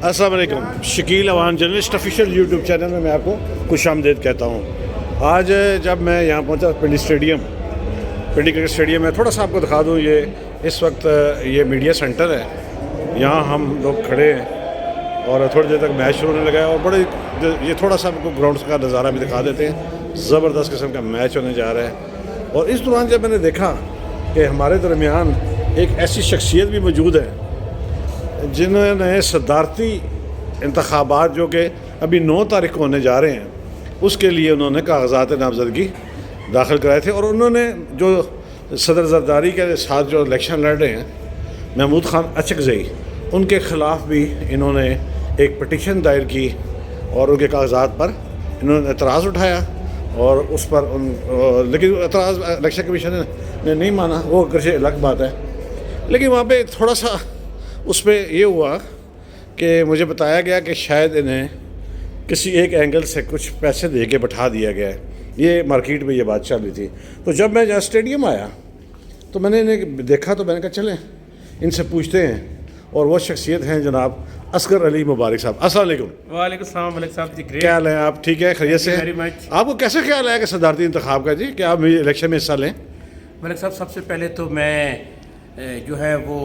السلام علیکم. Shakeel Awan journalist official YouTube channel میں آپ کو خوش آمدید کہتا ہوں. آج جب میں یہاں پہنچا پنڈی کرکٹ اسٹیڈیم میں، تھوڑا سا آپ کو دکھا دوں. یہ اس وقت یہ میڈیا سینٹر ہے، یہاں ہم لوگ کھڑے ہیں اور تھوڑی دیر تک میچ شروع ہونے لگا ہے. اور بڑے یہ تھوڑا سا آپ کو گراؤنڈ کا نظارہ بھی دکھا دیتے ہیں. زبردست قسم کا میچ ہونے جا رہا ہے. اور اس دوران جب میں نے دیکھا کہ ہمارے درمیان ایک ایسی شخصیت بھی موجود ہے جنہوں نے صدارتی انتخابات جو کہ ابھی 9 تاریخ کو ہونے جا رہے ہیں، اس کے لیے انہوں نے کاغذات نامزدگی داخل کرائے تھے. اور انہوں نے جو صدر زرداری کے ساتھ جو الیکشن لڑ رہے ہیں، محمود خان اچکزئی، ان کے خلاف بھی انہوں نے ایک پٹیشن دائر کی اور ان کے کاغذات پر انہوں نے اعتراض اٹھایا. اور اس پر لیکن اعتراض الیکشن کمیشن نے نہیں مانا، وہ اگرچہ الگ بات ہے. لیکن وہاں پہ تھوڑا سا اس پہ یہ ہوا کہ مجھے بتایا گیا کہ شاید انہیں کسی ایک اینگل سے کچھ پیسے دے کے بٹھا دیا گیا ہے. یہ مارکیٹ میں یہ بات چل رہی تھی. تو جب میں جہاں اسٹیڈیم آیا تو میں نے انہیں دیکھا تو میں نے کہا چلیں ان سے پوچھتے ہیں. اور وہ شخصیت ہیں جناب اصغر علی مبارک صاحب. السلام علیکم. وعلیکم السلام ملک صاحب جی. کیا حال ہے آپ؟ ٹھیک ہے، خیریت سے؟ آپ کو کیسے خیال آیا کہ صدارتی انتخاب کا جی کہ آپ الیکشن میں حصہ لیں؟ ملک صاحب، سب سے پہلے تو میں جو ہے وہ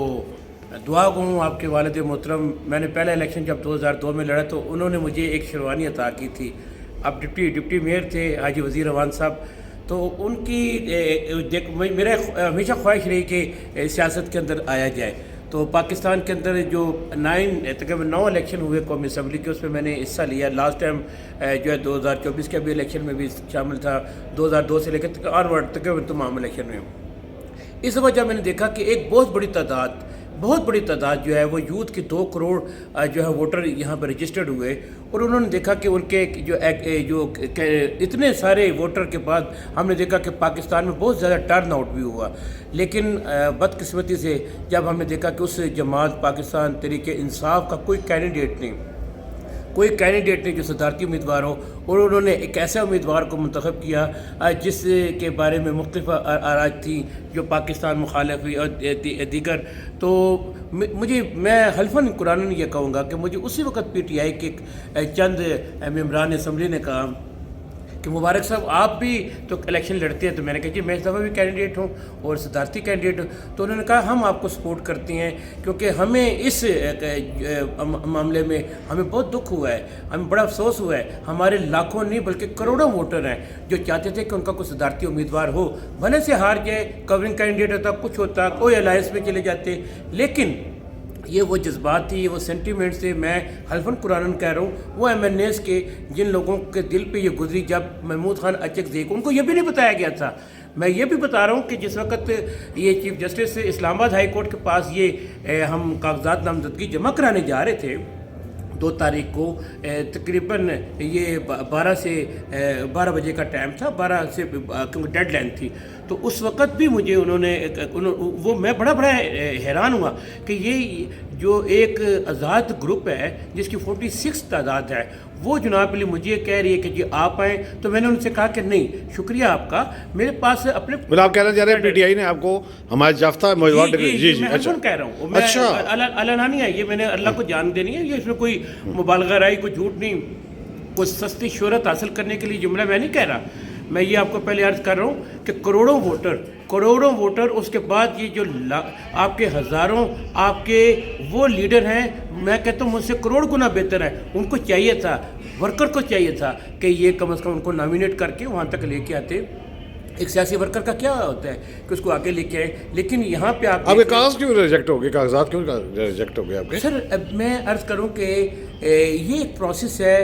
دعا گو ہوں آپ کے والد محترم. میں نے پہلا الیکشن جب 2002 میں لڑا تو انہوں نے مجھے ایک شیروانی عطا کی تھی. اب ڈپٹی میئر تھے حاجی وزیر امان صاحب، تو ان کی میرا ہمیشہ خواہش رہی کہ سیاست کے اندر آیا جائے. تو پاکستان کے اندر جو 9 الیکشن ہوئے قومی اسمبلی کے، اس میں نے حصہ لیا. لاسٹ ٹائم جو ہے 2024 کے بھی الیکشن میں بھی شامل تھا، 2002 سے لے کر آنورڈ تقریباً تمام الیکشن میں. اس وجہ میں نے دیکھا کہ ایک بہت بڑی تعداد جو ہے وہ یوتھ کی 2 کروڑ جو ہے ووٹر یہاں پر رجسٹرڈ ہوئے. اور انہوں نے دیکھا کہ ان کے جو اتنے سارے ووٹر کے بعد ہم نے دیکھا کہ پاکستان میں بہت زیادہ ٹرن آؤٹ بھی ہوا. لیکن بدقسمتی سے جب ہم نے دیکھا کہ اس جماعت پاکستان تحریک انصاف کا کوئی کینڈیڈیٹ نہیں جو صدارتی امیدوار ہو، اور انہوں نے ایک ایسے امیدوار کو منتخب کیا جس کے بارے میں مختلف آراء تھیں، جو پاکستان مخالف ہوئی اور دیگر. تو میں حلفاً قرآن یہ کہوں گا کہ مجھے اسی وقت PTI کے چند ممبران اسمبلی نے کہا کہ مبارک صاحب آپ بھی تو الیکشن لڑتے ہیں. تو میں نے کہا کہ میں اس دفعہ بھی کینڈیڈیٹ ہوں اور صدارتی کینڈیڈیٹ ہوں. تو انہوں نے کہا ہم آپ کو سپورٹ کرتے ہیں کیونکہ ہمیں اس معاملے میں ہمیں بہت دکھ ہوا ہے، ہمیں بڑا افسوس ہوا ہے. ہمارے لاکھوں نہیں بلکہ کروڑوں ووٹر ہیں جو چاہتے تھے کہ ان کا کوئی صدارتی امیدوار ہو، بھلے سے ہار جائے، کورنگ کینڈیڈیٹ ہوتا، کچھ ہوتا، کوئی الائنس میں چلے جاتے. لیکن یہ وہ جذبات تھی، یہ وہ سینٹیمنٹس تھے. میں حلفاً قرآن کہہ رہا ہوں، وہ MNAs کے جن لوگوں کے دل پہ یہ گزری جب محمود خان اچکزئی کو، ان کو یہ بھی نہیں بتایا گیا تھا. میں یہ بھی بتا رہا ہوں کہ جس وقت یہ چیف جسٹس اسلام آباد ہائی کورٹ کے پاس یہ ہم کاغذات نامزدگی جمع کرانے جا رہے تھے 2 تاریخ کو، تقریباً یہ 12 بجے کا ٹائم تھا، 12 سے کیونکہ ڈیڈ لائن تھی. تو اس وقت بھی مجھے میں بڑا حیران ہوا کہ یہ جو ایک آزاد گروپ ہے جس کی 46 تعداد ہے، وہ جناب علی مجھے کہہ رہی ہے کہ جی آپ آئیں. تو میں نے ان سے کہا کہ نہیں، شکریہ آپ کا، میرے پاس اپنے آپ کہنا چاہ رہے ہیں PTI نے آپ کو حمایت یافتہ امیدوار جی میں کہہ رہا ہوں، علانیہ ہے یہ، میں نے اللہ کو جان دینی ہے. یہ اس میں کوئی مبالغہ رائی، کوئی جھوٹ نہیں، کوئی سستی شہرت حاصل کرنے کے لیے جملہ میں نہیں کہہ رہا. میں یہ آپ کو پہلے عرض کر رہا ہوں کہ کروڑوں ووٹر، اس کے بعد یہ جو آپ کے ہزاروں آپ کے وہ لیڈر ہیں، میں کہتا ہوں مجھ سے کروڑ گنا بہتر ہے. ان کو چاہیے تھا، ورکر کو چاہیے تھا کہ یہ کم از کم ان کو نامینیٹ کر کے وہاں تک لے کے آتے. ایک سیاسی ورکر کا کیا ہوتا ہے کہ اس کو آگے لے کے آئے. لیکن یہاں پہ آپ کے کاغذ کیوں ریجیکٹ ہو گئے؟ کاغذات کیوں ریجیکٹ ہو گئے آپ کے؟ سر میں عرض کروں کہ یہ ایک پروسیس ہے.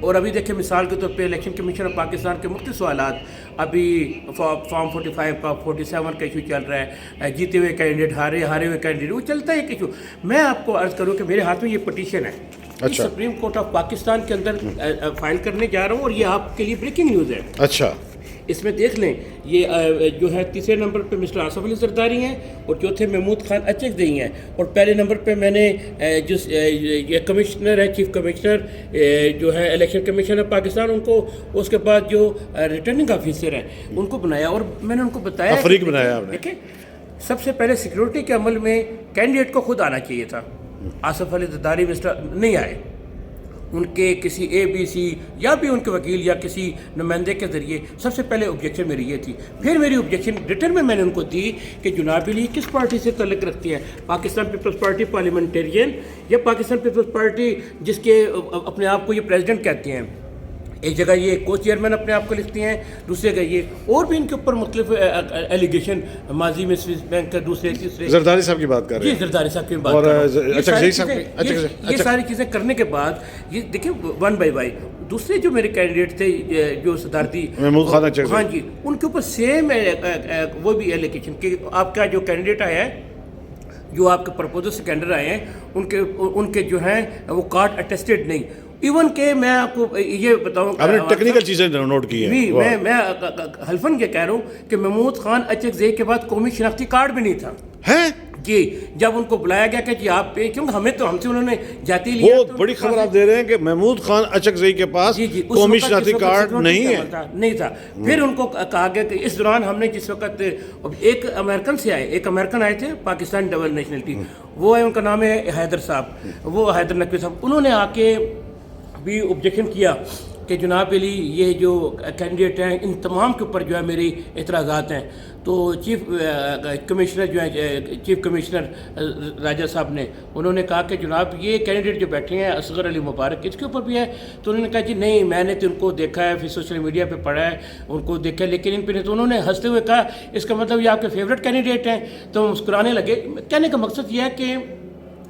اور ابھی دیکھیں مثال کے طور پہ الیکشن کمیشن آف پاکستان کے مختلف سوالات، ابھی فارم 45 کا 47 کا ایشو چل رہا ہے، جیتے ہوئے کینڈیڈیٹ ہارے ہوئے کینڈیڈیٹ، وہ چلتا ہے ایک ایشو. میں آپ کو عرض کروں کہ میرے ہاتھ میں یہ پٹیشن ہے، سپریم کورٹ آف پاکستان کے اندر فائل کرنے جا رہا ہوں، اور یہ آپ کے لیے بریکنگ نیوز ہے. اچھا، اس میں دیکھ لیں، یہ جو ہے 3 نمبر پہ مسٹر آصف علی زرداری ہیں، اور 4 محمود خان اچکزئی ہیں، اور پہلے نمبر پہ میں نے یہ کمشنر ہے، چیف کمشنر جو ہے الیکشن کمیشن آف پاکستان، ان کو، اس کے بعد جو ریٹرننگ آفیسر ہیں ان کو بنایا. اور میں نے ان کو بتایا فریق بنایا. دیکھیں، سب سے پہلے سیکیورٹی کے عمل میں کینڈیڈیٹ کو خود آنا چاہیے تھا. آصف علی زرداری منسٹر نہیں آئے، ان کے کسی ABC یا بھی ان کے وکیل یا کسی نمائندے کے ذریعے سب سے پہلے آبجیکشن میری یہ تھی. پھر میری آبجیکشن ریٹرن میں نے ان کو دی کہ جناب علی کس پارٹی سے تعلق رکھتی ہے، پاکستان پیپلز پارٹی پارلیمنٹیرین یا پاکستان پیپلز پارٹی جس کے اپنے آپ کو یہ پریزیڈنٹ کہتے ہیں. ایک جگہ یہ کو چیئرمین اپنے آپ کو لکھتی ہیں، دوسری جگہ یہ اور بھی ان کے اوپر مختلف ایلیگیشن ماضی میں سوئس بینک کا دوسرے تیسرے. زرداری صاحب کی بات کر رہے ہیں. جی زرداری صاحب کی بات کر رہا ہوں. یہ ساری چیزیں کرنے کے بعد یہ دیکھیں ون بائی بائی دوسرے جو میرے کینڈیڈیٹ تھے جو صدارتی محمود خان اچک زئی، ہاں جی ان کے اوپر سیم وہ بھی ایلیگیشن کہ آپ کا جو کینڈیڈیٹ آیا ہے، جو آپ کے پرپوزل سے کینڈیڈیٹ آئے ہیں ان کے جو ہیں وہ کارڈ اٹیسٹڈ نہیں. ایون کہ میں آپ کو یہ بتاؤں آپ نے ٹیکنیکل چیزیں نوٹ کی ہیں. میں حلفاً یہ کہہ رہا ہوں کہ محمود خان اچک زئی کے بعد قومی شناختی کارڈ بھی نہیں تھا. ہیں جی جب ان کو بلایا گیا کہ جی آپ پہ، کیونکہ ہم سے انہوں نے جاتی لیا. بہت بڑی خبر آپ دے رہے ہیں کہ محمود خان اچک زئی کے پاس قومی شناختی کارڈ نہیں تھا. پھر ان کو کہا گیا کہ اس دوران ہم نے جس وقت ایک امریکن سے آئے، ایک امریکن آئے تھے پاکستان ڈبل نیشنلٹی، وہ ہے ان کا نام ہے حیدر صاحب، وہ حیدر نقوی صاحب. انہوں نے آ کے بھی آبجیکشن کیا کہ جناب علی یہ جو کینڈیڈیٹ ہیں ان تمام کے اوپر جو ہے میری اعتراضات ہیں. تو چیف کمشنر جو ہیں چیف کمشنر راجہ صاحب نے انہوں نے کہا کہ جناب یہ کینڈیڈیٹ جو بیٹھے ہیں اصغر علی مبارک اس کے اوپر بھی ہے. تو انہوں نے کہا جی نہیں میں نے تو ان کو دیکھا ہے، پھر سوشل میڈیا پہ پڑھا ہے، ان کو دیکھا ہے لیکن ان پہ نہیں. تو انہوں نے ہنستے ہوئے کہا اس کا مطلب یہ آپ کے فیوریٹ کینڈیڈیٹ ہیں. تو مسکرانے لگے. کہنے کا مقصد یہ ہے کہ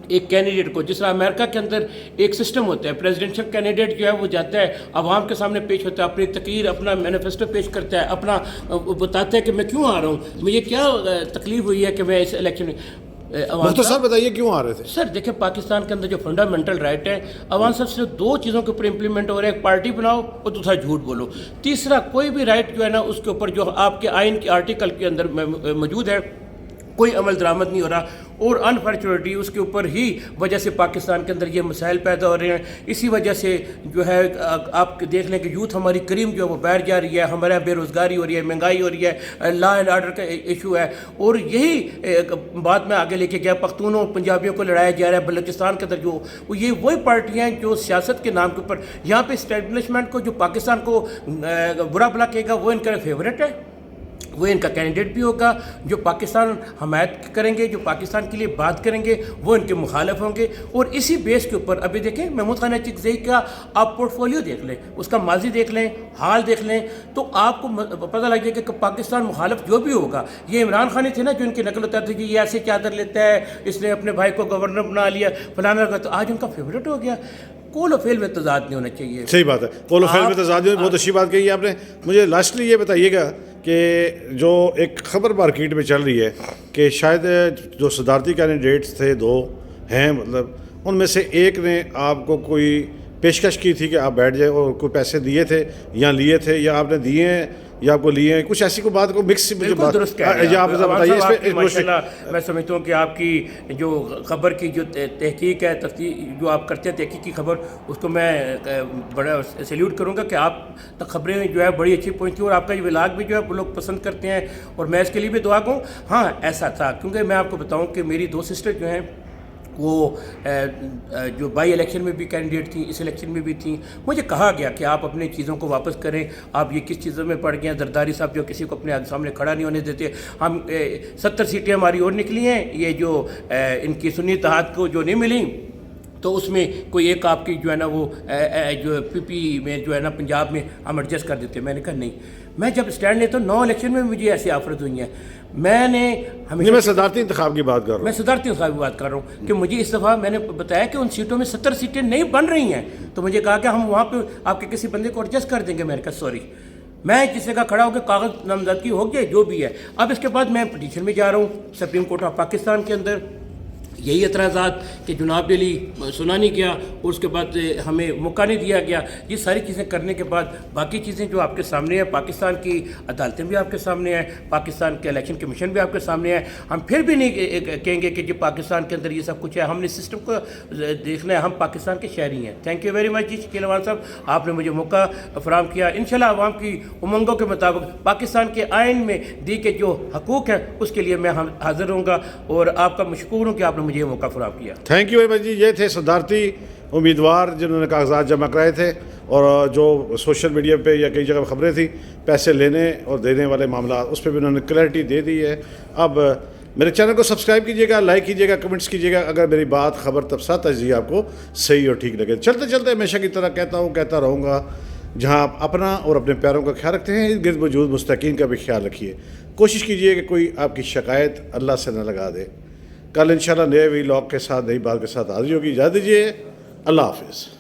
ایک کینڈیڈیٹ کو جس طرح امریکہ کے اندر ایک سسٹم ہوتا ہے، پریزیڈنشل کینڈیڈیٹ جو ہے وہ جاتا ہے عوام کے سامنے پیش ہوتا ہے، اپنی تقریر اپنا مینیفیسٹو پیش کرتا ہے، اپنا بتاتا ہے کہ میں کیوں آ رہا ہوں، مجھے کیا تکلیف ہوئی ہے کہ میں اس الیکشن میں. مختصر بتائیے کیوں آ رہے تھے؟ سر دیکھیں پاکستان کے اندر جو فنڈامنٹل رائٹ ہے عوام سب سے دو چیزوں کے اوپر امپلیمنٹ ہو رہا ہے، ایک پارٹی بناؤ اور دوسرا جھوٹ بولو. تیسرا کوئی بھی رائٹ جو ہے نا اس کے اوپر جو آپ کے آئین کے آرٹیکل کے اندر موجود ہے کوئی عمل درآمد نہیں ہو رہا. اور انفارچونیٹلی اس کے اوپر ہی وجہ سے پاکستان کے اندر یہ مسائل پیدا ہو رہے ہیں. اسی وجہ سے جو ہے آپ دیکھ لیں کہ یوتھ ہماری کریم جو ہے وہ باہر جا رہی ہے، ہمارے یہاں بے روزگاری ہو رہی ہے، مہنگائی ہو رہی ہے، لا اینڈ آرڈر کا ایشو ہے. اور یہی بات میں آگے لے کے گیا، پختونوں پنجابیوں کو لڑایا جا رہا ہے بلوچستان کے اندر. جو یہ وہی پارٹیاں ہیں جو سیاست کے نام کے اوپر یہاں پہ اسٹیبلشمنٹ کو جو پاکستان کو برا بلا کہے گا وہ ان کا فیوریٹ ہے، وہ ان کا کینڈیڈیٹ بھی ہوگا. جو پاکستان حمایت کریں گے، جو پاکستان کے لیے بات کریں گے وہ ان کے مخالف ہوں گے. اور اسی بیس کے اوپر ابھی دیکھیں محمود خان اچک زئی کا آپ پورٹ فولیو دیکھ لیں، اس کا ماضی دیکھ لیں، حال دیکھ لیں، تو آپ کو پتہ لگ جائے کہ پاکستان مخالف جو بھی ہوگا. یہ عمران خان ہی تھے نا جو ان کی نقل ہوتا تھا کہ یہ ایسے چادر لیتا ہے، اس نے اپنے بھائی کو گورنر بنا لیا فلانا کا، تو آج ان کا فیوریٹ ہو گیا. قول و فعل میں تضاد نہیں ہونا چاہیے. صحیح بات ہے، قول و فعل میں تضاد نہیں. بہت اچھی بات کہی آپ نے. مجھے لاسٹلی یہ بتائیے گا کہ جو ایک خبر مارکیٹ میں چل رہی ہے کہ شاید جو صدارتی کینڈیڈیٹس تھے دو ہیں، مطلب ان میں سے ایک نے آپ کو کوئی پیشکش کی تھی کہ آپ بیٹھ جائیں، اور کوئی پیسے دیے تھے یا لیے تھے یا آپ نے دیے ہیں یا آپ کو لیے ہیں، کچھ ایسی کوئی بات کو مکس مجھے بات درست کہہ رہے ہیں آپ بتائیے اس پہ. ماشاءاللہ میں سمجھتا ہوں کہ آپ کی جو خبر کی جو تحقیق ہے، جو آپ کرتے ہیں تحقیق کی خبر، اس کو میں بڑا سیلیوٹ کروں گا کہ آپ تک خبریں جو ہے بڑی اچھی پہنچتی ہیں اور آپ کا یہ ولاگ بھی جو ہے وہ لوگ پسند کرتے ہیں اور میں اس کے لیے بھی دعا کروں. ہاں ایسا تھا کیونکہ میں آپ کو بتاؤں کہ میری دو سسٹر جو ہیں وہ جو بائی الیکشن میں بھی کینڈیڈیٹ تھیں، اس الیکشن میں بھی تھیں. مجھے کہا گیا کہ آپ اپنے چیزوں کو واپس کریں، آپ یہ کس چیزوں میں پڑ گئے ہیں. زرداری صاحب جو کسی کو اپنے سامنے کھڑا نہیں ہونے دیتے. ہم 70 سیٹیں ہماری اور نکلی ہیں، یہ جو ان کی سنی اتحاد کو جو نہیں ملیں تو اس میں کوئی ایک آپ کی جو ہے نا وہ جو PP میں جو ہے نا پنجاب میں ہم ایڈجسٹ کر دیتے. میں نے کہا نہیں، میں جب اسٹینڈ لیتا ہوں 9 الیکشن میں مجھے ایسی آفرت ہوئی ہیں. میں نے ہمیشہ میں صدارتی انتخاب کی بات کر رہا ہوں، میں صدارتی انتخاب کی بات کر رہا ہوں کہ مجھے اس دفعہ میں نے بتایا کہ ان سیٹوں میں 70 سیٹیں نہیں بن رہی ہیں. تو مجھے کہا کہ ہم وہاں پہ آپ کے کسی بندے کو ایڈجسٹ کر دیں گے. میں نے کہا سوری، میں جس جگہ کھڑا ہو کے کاغذ نامزدگی ہو گیا جو بھی ہے. اب اس کے بعد میں پٹیشن میں جا رہا ہوں سپریم کورٹ آف پاکستان کے اندر. یہی اعتراضات کہ جناب علی سنا نہیں گیا اور اس کے بعد ہمیں موقع نہیں دیا گیا. یہ ساری چیزیں کرنے کے بعد باقی چیزیں جو آپ کے سامنے ہیں، پاکستان کی عدالتیں بھی آپ کے سامنے ہیں، پاکستان کے الیکشن کمیشن بھی آپ کے سامنے ہے. ہم پھر بھی نہیں کہیں گے کہ جی پاکستان کے اندر یہ سب کچھ ہے. ہم نے سسٹم کو دیکھنا ہے، ہم پاکستان کے شہری ہیں. تھینک یو ویری مچ جی شکیل احمد صاحب، آپ نے مجھے موقع فراہم کیا. انشاءاللہ عوام کی امنگوں کے مطابق پاکستان کے آئین میں دی کے جو حقوق ہیں اس کے لیے میں حاضر ہوں گا. اور آپ کا مشکور ہوں کہ آپ نے مجھے یہ موقع فراہم کیا. تھینک یو ویری مچ جی. یہ تھے صدارتی امیدوار جنہوں نے کاغذات جمع کرائے تھے اور جو سوشل میڈیا پہ یا کئی جگہ خبریں تھیں پیسے لینے اور دینے والے معاملات اس پہ بھی انہوں نے کلیئرٹی دے دی ہے. اب میرے چینل کو سبسکرائب کیجیے گا, لائک کیجیے گا, کمنٹس کیجیے گا اگر میری بات خبر تبصرہ تجزیہ آپ کو صحیح اور ٹھیک لگے. چلتے چلتے ہمیشہ کی طرح کہتا رہوں گا, جہاں آپ اپنا اور اپنے پیاروں کا خیال رکھتے ہیں گرد موجود مستحقین کا بھی خیال رکھیے. کوشش کیجیے کہ کوئی آپ کی شکایت اللہ سے نہ لگا دے. کل انشاءاللہ نئے وی لاگ کے ساتھ نئی بات کے ساتھ حاضر ہوگی. اجازت دیجیے. اللہ حافظ.